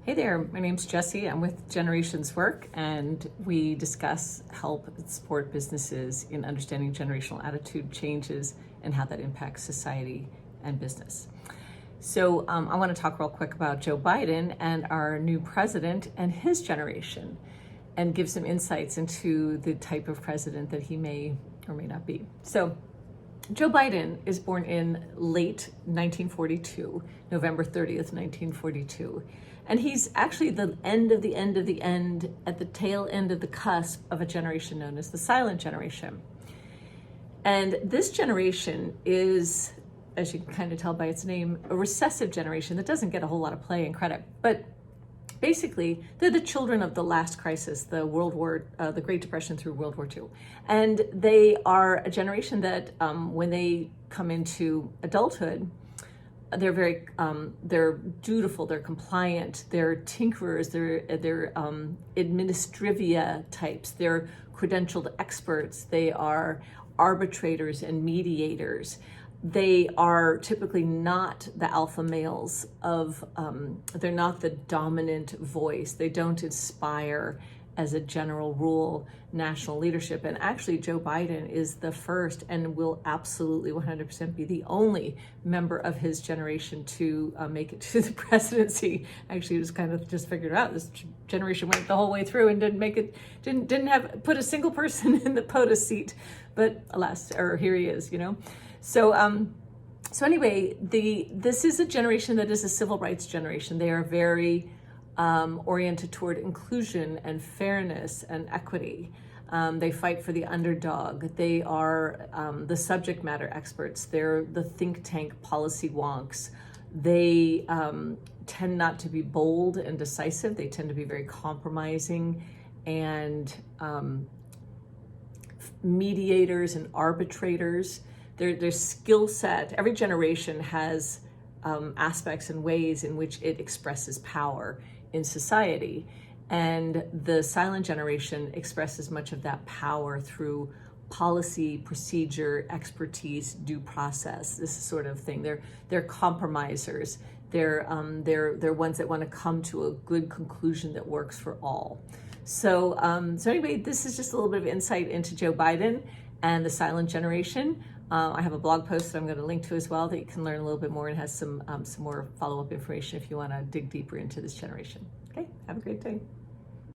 Hey there, my name's Jessie. I'm with Generations Work, and we discuss help support businesses in understanding generational attitude changes and how that impacts society and business. So I want to talk real quick about Joe Biden and our new president and his generation, and give some insights into the type of president that he may or may not be. So Joe Biden is born in late 1942, November 30th, 1942. And he's actually the end of the end of the end, at the tail end of the cusp of a generation known as the silent generation. And this generation is, as you can kind of tell by its name, a recessive generation that doesn't get a whole lot of play and credit. But basically, they're the children of the last crisis, the Great Depression through World War II. And they are a generation that when they come into adulthood, they're very, they're dutiful, they're compliant, they're tinkerers, they're administrivia types, they're credentialed experts, they are arbitrators and mediators. They are typically not the alpha males of, they're not the dominant voice. They don't inspire, as a general rule, national leadership. And actually, Joe Biden is the first and will absolutely 100% be the only member of his generation to make it to the presidency. Actually, it was kind of just figured out. This generation went the whole way through and didn't make it, didn't have put a single person in the POTUS seat. But alas, or here he is, you know. So anyway, this is a generation that is a civil rights generation. They are very oriented toward inclusion and fairness and equity. They fight for the underdog. They are the subject matter experts. They're the think tank policy wonks. They tend not to be bold and decisive. They tend to be very compromising and mediators and arbitrators. Their skill set, every generation has aspects and ways in which it expresses power in society. And the silent generation expresses much of that power through policy, procedure, expertise, due process, this sort of thing. They're compromisers. They're ones that want to come to a good conclusion that works for all. So anyway, this is just a little bit of insight into Joe Biden and the silent generation. I have a blog post that I'm going to link to as well that you can learn a little bit more, and has some more follow-up information if you want to dig deeper into this generation. Okay, have a great day.